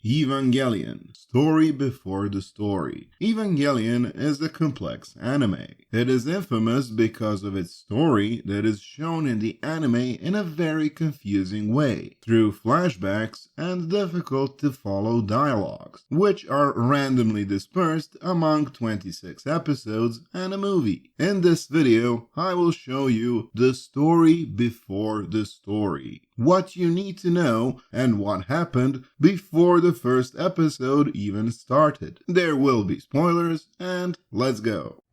Evangelion, story before the story. Evangelion is a complex anime. It is infamous because of its story that is shown in the anime in a very confusing way, through flashbacks and difficult to follow dialogues, which are randomly dispersed among 26 episodes and a movie. In this video, I will show you the story before the story. What you need to know and what happened before the first episode even started. There will be spoilers, and let's go.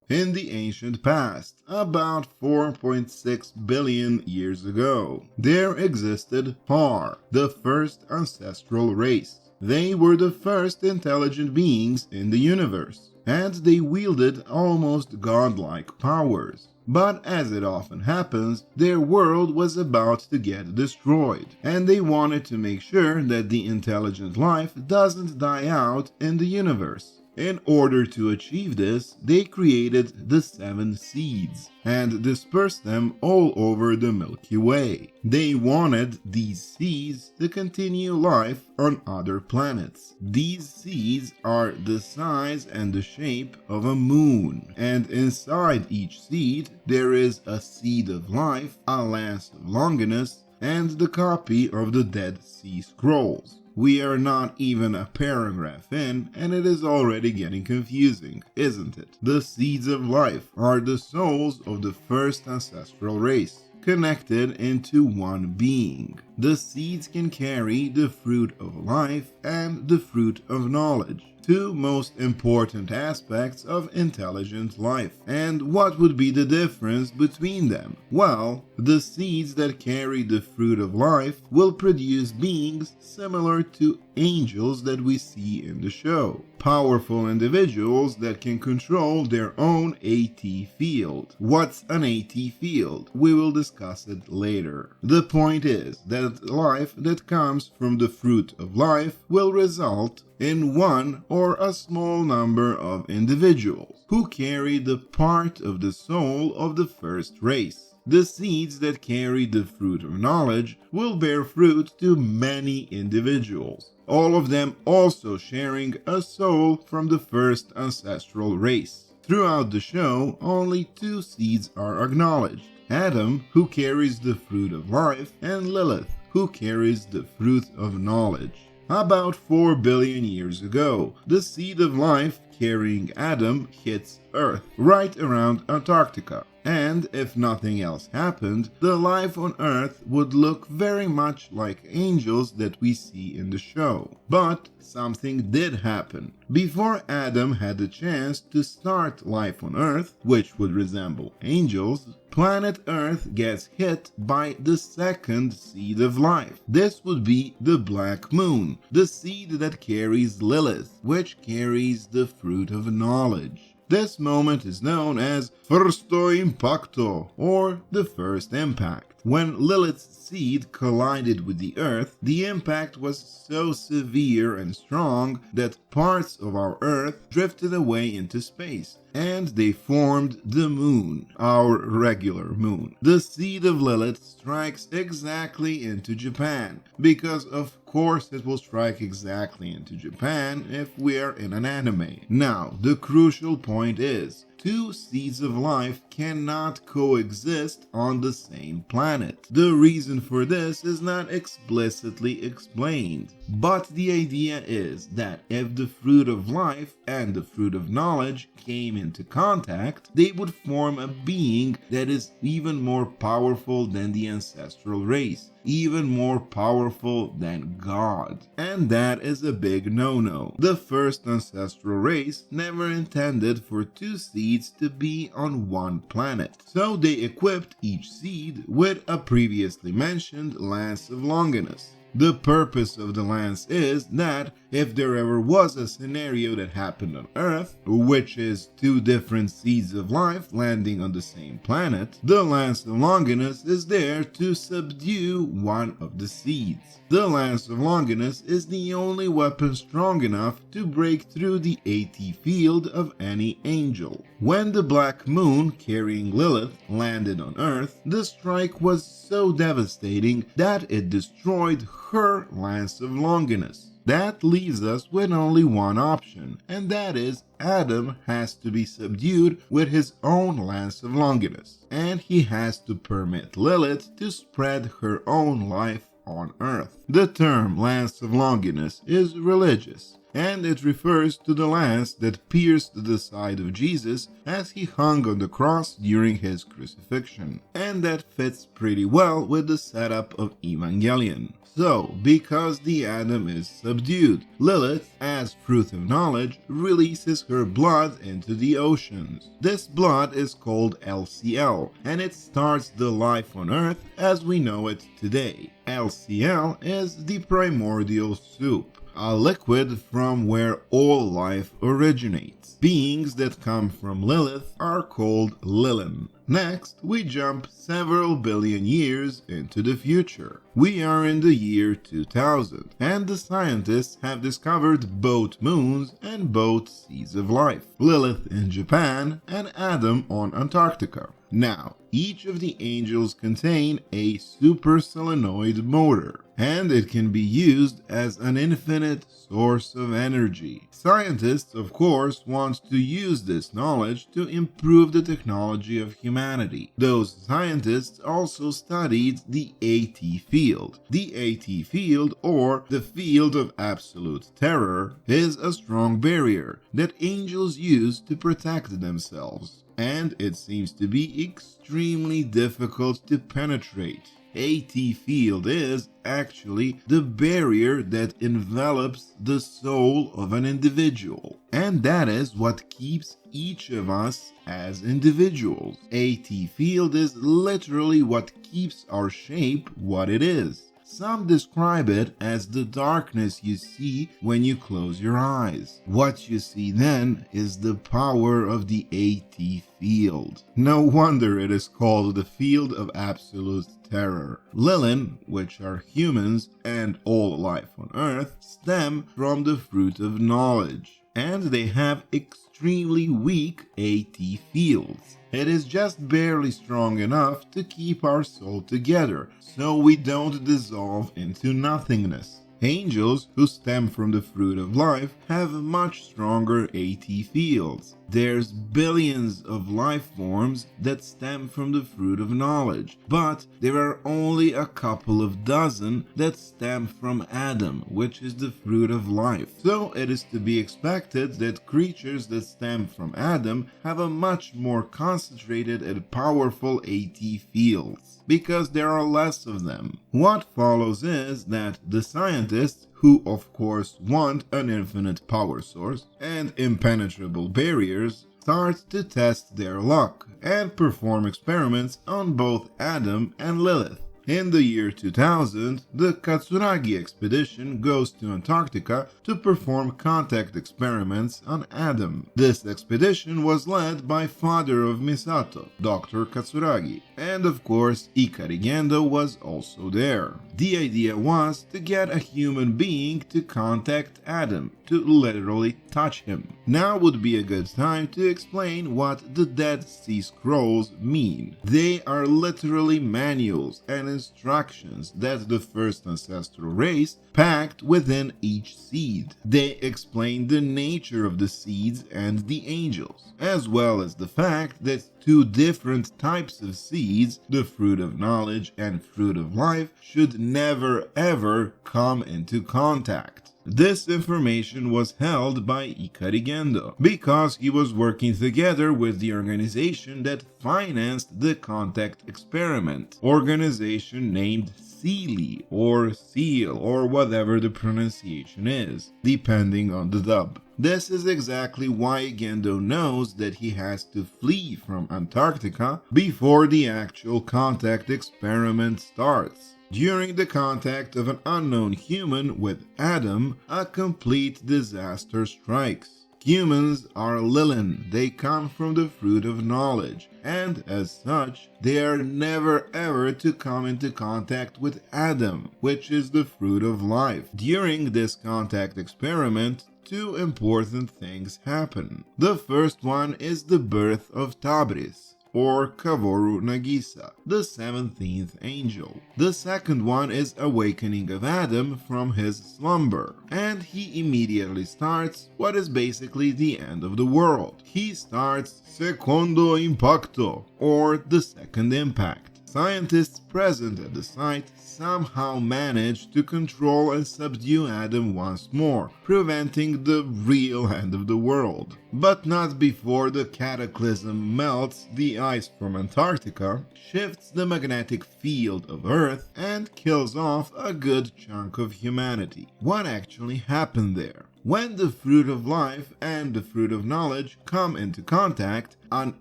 In the ancient past, about 4.6 billion years ago, there existed Par, the first ancestral race. They were the first intelligent beings in the universe, and they wielded almost godlike powers. But as it often happens, their world was about to get destroyed, and they wanted to make sure that the intelligent life doesn't die out in the universe. In order to achieve this, they created the 7 seeds and dispersed them all over the Milky Way. They wanted these seeds to continue life on other planets. These seeds are the size and the shape of a moon, and inside each seed there is a seed of life, a lance of Longinus, and the copy of the Dead Sea Scrolls. We are not even a paragraph in, and it is already getting confusing, isn't it? The seeds of life are the souls of the first ancestral race, connected into one being. The seeds can carry the fruit of life and the fruit of knowledge, two most important aspects of intelligent life. And what would be the difference between them? Well, the seeds that carry the fruit of life will produce beings similar to angels that we see in the show. Powerful individuals that can control their own AT field. What's an AT field? We will discuss it later. The point is that life that comes from the fruit of life will result in one or a small number of individuals who carry the part of the soul of the first race. The seeds that carry the fruit of knowledge will bear fruit to many individuals, all of them also sharing a soul from the first ancestral race. Throughout the show, only 2 seeds are acknowledged: Adam, who carries the fruit of life, and Lilith, who carries the fruit of knowledge. About 4 billion years ago, the seed of life carrying Adam hits Earth, right around Antarctica. And if nothing else happened, the life on Earth would look very much like angels that we see in the show. But something did happen. Before Adam had the chance to start life on Earth, which would resemble angels, planet Earth gets hit by the second seed of life. This would be the Black Moon, the seed that carries Lilith, which carries the fruit of knowledge. This moment is known as Firsto Impacto, or the first impact. When Lilith's seed collided with the Earth, the impact was so severe and strong that parts of our Earth drifted away into space, and they formed the Moon, our regular moon. The seed of Lilith strikes exactly into Japan, because of course it will strike exactly into Japan if we are in an anime. Now, the crucial point is, 2 seeds of life cannot coexist on the same planet. The reason for this is not explicitly explained, but the idea is that if the fruit of life and the fruit of knowledge came into contact, they would form a being that is even more powerful than the ancestral race, even more powerful than God. And that is a big no-no. The first ancestral race never intended for 2 seeds to be on one planet, so they equipped each seed with a previously mentioned lance of Longinus. The purpose of the lance is that if there ever was a scenario that happened on Earth, which is 2 different seeds of life landing on the same planet, the Lance of Longinus is there to subdue one of the seeds. The Lance of Longinus is the only weapon strong enough to break through the AT field of any angel. When the Black Moon carrying Lilith landed on Earth, the strike was so devastating that it destroyed her lance of Longinus. That leaves us with only one option, and that is Adam has to be subdued with his own lance of Longinus, and he has to permit Lilith to spread her own life on earth. The term lance of Longinus is religious, and it refers to the lance that pierced the side of Jesus as he hung on the cross during his crucifixion, and that fits pretty well with the setup of Evangelion. So, because the Adam is subdued, Lilith, as fruit of knowledge, releases her blood into the oceans. This blood is called LCL, and it starts the life on Earth as we know it today. LCL is the primordial soup, a liquid from where all life originates. Beings that come from Lilith are called Lilin. Next, we jump several billion years into the future. We are in the year 2000, and the scientists have discovered both moons and both seeds of life, Lilith in Japan and Adam on Antarctica. Now, each of the angels contain a super solenoid motor, and it can be used as an infinite source of energy. Scientists, of course, want to use this knowledge to improve the technology of humanity. Those scientists also studied the AT field. The AT field, or the field of absolute terror, is a strong barrier that angels use to protect themselves, and it seems to be extremely difficult to penetrate. AT field is actually the barrier that envelops the soul of an individual, and that is what keeps each of us as individuals. AT field is literally what keeps our shape what it is. Some describe it as the darkness you see when you close your eyes. What you see then is the power of the AT field. No wonder it is called the field of absolute terror. Lilin, which are humans and all life on Earth, stem from the fruit of knowledge, and they have extremely weak AT fields. It is just barely strong enough to keep our soul together, so we don't dissolve into nothingness. Angels, who stem from the fruit of life, have much stronger AT fields. There's billions of life forms that stem from the fruit of knowledge, but there are only a couple of dozen that stem from Adam, which is the fruit of life. So it is to be expected that creatures that stem from Adam have a much more concentrated and powerful AT fields, because there are less of them. What follows is that the scientists, who of course want an infinite power source and impenetrable barriers, start to test their luck and perform experiments on both Adam and Lilith. In the year 2000, the Katsuragi expedition goes to Antarctica to perform contact experiments on Adam. This expedition was led by father of Misato, Dr. Katsuragi, and of course Ikari Gendo was also there. The idea was to get a human being to contact Adam, to literally touch him. Now would be a good time to explain what the Dead Sea Scrolls mean. They are literally manuals and instructions that the first ancestral race packed within each seed. They explain the nature of the seeds and the angels, as well as the fact that two different types of seeds, the fruit of knowledge and fruit of life, should never ever come into contact. This information was held by Ikari Gendo because he was working together with the organization that financed the contact experiment, organization named Sealy or Seal or whatever the pronunciation is, depending on the dub. This is exactly why Gendo knows that he has to flee from Antarctica before the actual contact experiment starts. During the contact of an unknown human with Adam, a complete disaster strikes. Humans are Lilin, they come from the fruit of knowledge, and as such, they are never ever to come into contact with Adam, which is the fruit of life. During this contact experiment, two important things happen. The first one is the birth of Tabris. or Kaworu Nagisa, the 17th angel. The second one is awakening of Adam from his slumber, and he immediately starts what is basically the end of the world. He starts Secondo Impacto, or the second impact. Scientists present at the site somehow manage to control and subdue Adam once more, preventing the real end of the world. But not before the cataclysm melts the ice from Antarctica, shifts the magnetic field of Earth, and kills off a good chunk of humanity. What actually happened there? When the fruit of life and the fruit of knowledge come into contact, an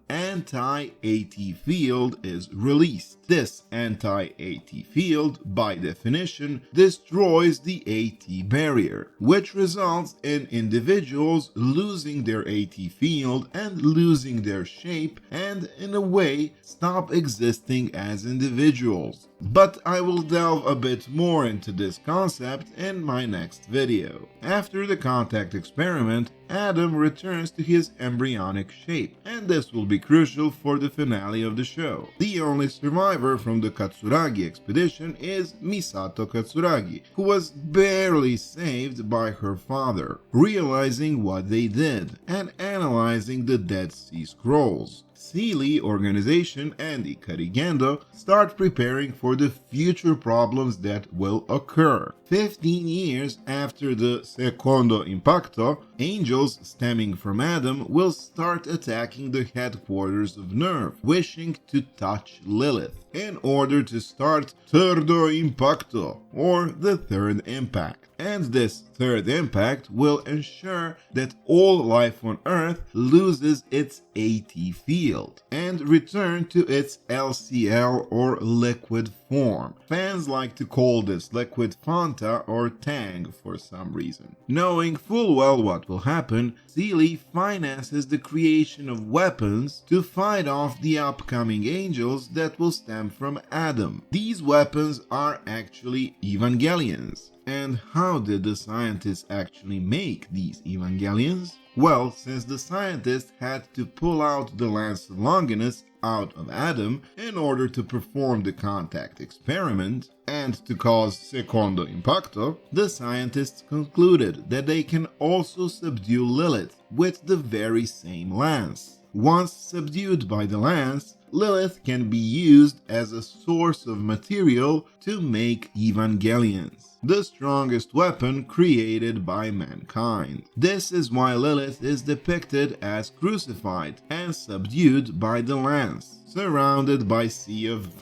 anti-AT field is released. This anti-AT field, by definition, destroys the AT barrier, which results in individuals losing their AT field and losing their shape and, in a way, stop existing as individuals. But I will delve a bit more into this concept in my next video. After the contact experiment, Adam returns to his embryonic shape, and this will be crucial for the finale of the show. The only survivor from the Katsuragi expedition is Misato Katsuragi, who was barely saved by her father. Realizing what they did and analyzing the Dead Sea Scrolls, Sealy Organization and Ikari Gendo start preparing for the future problems that will occur. 15 years after the Secondo Impacto, angels stemming from Adam will start attacking the headquarters of Nerve, wishing to touch Lilith, in order to start Terzo Impacto, or the third impact. And this third impact will ensure that all life on Earth loses its AT field and return to its LCL or liquid form. Fans like to call this liquid Fanta or Tang for some reason. Knowing full well what will happen, Sealy finances the creation of weapons to fight off the upcoming angels that will stem from Adam. These weapons are actually Evangelions. And how did the scientists actually make these Evangelions? Well, since the scientists had to pull out the Lance Longinus out of Adam in order to perform the contact experiment and to cause Secondo Impacto, the scientists concluded that they can also subdue Lilith with the very same lance. Once subdued by the lance, Lilith can be used as a source of material to make Evangelions, the strongest weapon created by mankind. This is why Lilith is depicted as crucified and subdued by the lance, surrounded by Sea of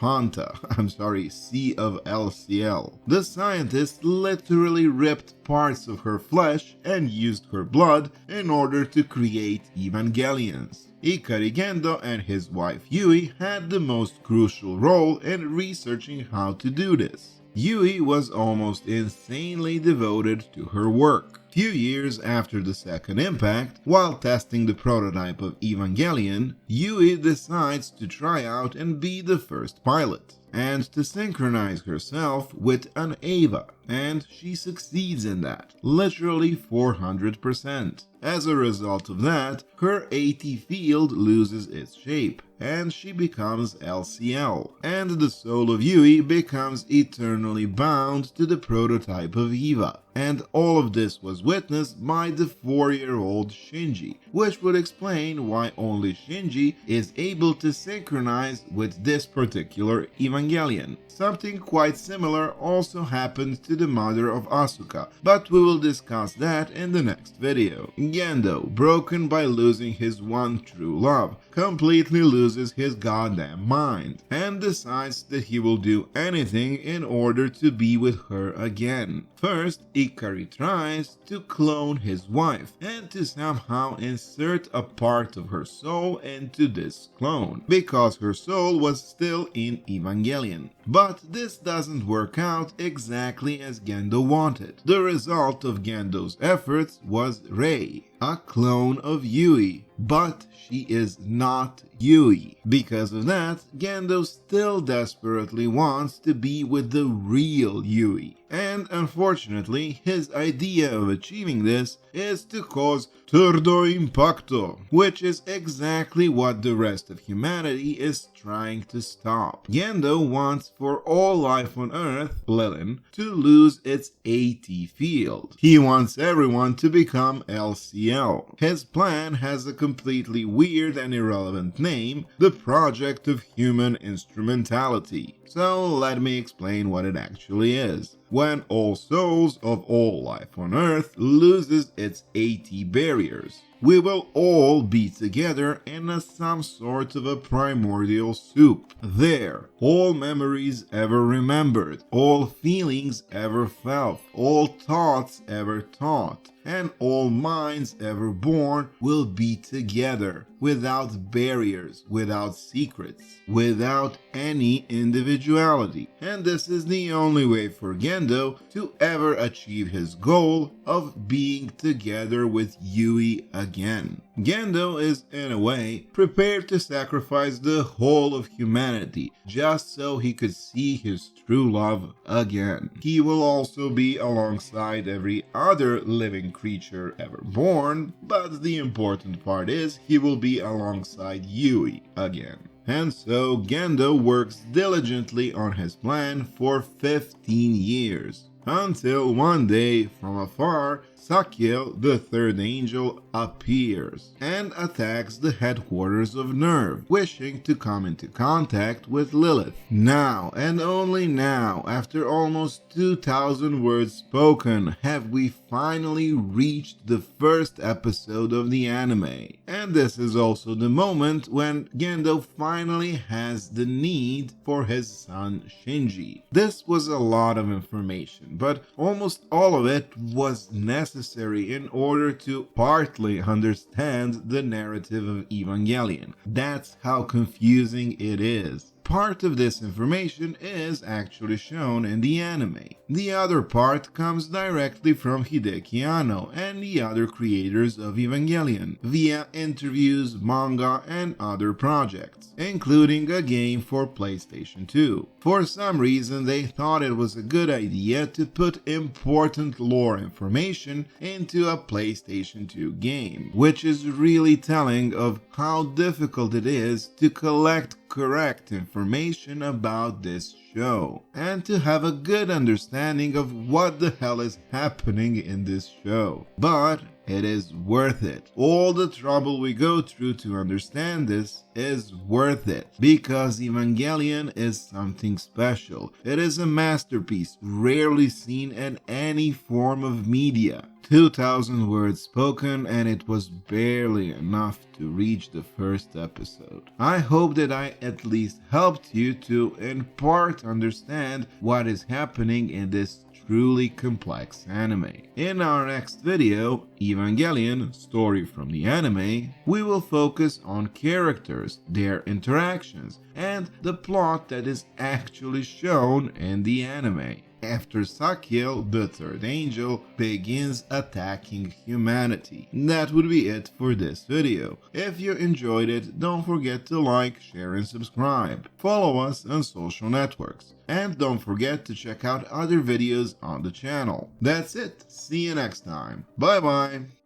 LCL. The scientists literally ripped parts of her flesh and used her blood in order to create Evangelions. Ikari Gendo and his wife Yui had the most crucial role in researching how to do this. Yui was almost insanely devoted to her work. Few years after the second impact, while testing the prototype of Evangelion, Yui decides to try out and be the first pilot, and to synchronize herself with an Eva, and she succeeds in that, literally 400%. As a result of that, her AT field loses its shape, and she becomes LCL, and the soul of Yui becomes eternally bound to the prototype of Eva. And all of this was witnessed by the 4-year-old Shinji, which would explain why only Shinji is able to synchronize with this particular Evangelion. Something quite similar also happened to the mother of Asuka, but we will discuss that in the next video. Gendo, broken by losing his one true love, completely loses his goddamn mind and decides that he will do anything in order to be with her again. First, Ikari tries to clone his wife and to somehow insert a part of her soul into this clone, because her soul was still in Evangelion. But this doesn't work out exactly as Gendo wanted. The result of Gendo's efforts was Rei, a clone of Yui, but she is not Yui. Because of that, Gendo still desperately wants to be with the real Yui. And unfortunately, his idea of achieving this is to cause turdo impacto, which is exactly what the rest of humanity is trying to stop. Gendo wants for all life on Earth, Lilin, to lose its AT field. He wants everyone to become LCL. His plan has a completely weird and irrelevant name, the Project of Human Instrumentality. So let me explain what it actually is. When all souls of all life on Earth loses its AT barriers, we will all be together in some sort of a primordial soup. There, all memories ever remembered, all feelings ever felt, all thoughts ever thought, and all minds ever born will be together, without barriers, without secrets, without any individuality. And this is the only way for Gendo to ever achieve his goal of being together with Yui again. Gendo is, in a way, prepared to sacrifice the whole of humanity just so he could see his true love again. He will also be alongside every other living creature ever born, but the important part is he will be alongside Yui again. And so Gendo works diligently on his plan for 15 years, until one day, from afar, Sakiel, the third angel, appears and attacks the headquarters of Nerve, wishing to come into contact with Lilith. Now, and only now, after almost 2,000 words spoken, have we finally reached the first episode of the anime. And this is also the moment when Gendo finally has the need for his son Shinji. This was a lot of information, but almost all of it was necessary in order to partly understand the narrative of Evangelion. That's how confusing it is. Part of this information is actually shown in the anime. The other part comes directly from Hideki Anno and the other creators of Evangelion, via interviews, manga, and other projects, including a game for PlayStation 2. For some reason, they thought it was a good idea to put important lore information into a PlayStation 2 game, which is really telling of how difficult it is to collect correct information about this show and to have a good understanding of what the hell is happening in this show. But it is worth it. All the trouble we go through to understand this is worth it, because Evangelion is something special. It is a masterpiece rarely seen in any form of media. 2,000 words spoken, and it was barely enough to reach the first episode. I hope that I at least helped you to in part understand what is happening in this truly complex anime. In our next video, Evangelion, Story from the Anime, we will focus on characters, their interactions, and the plot that is actually shown in the anime. After Sakiel, the third angel, begins attacking humanity. That would be it for this video. If you enjoyed it, don't forget to like, share, and subscribe. Follow us on social networks. And don't forget to check out other videos on the channel. That's it. See you next time. Bye bye.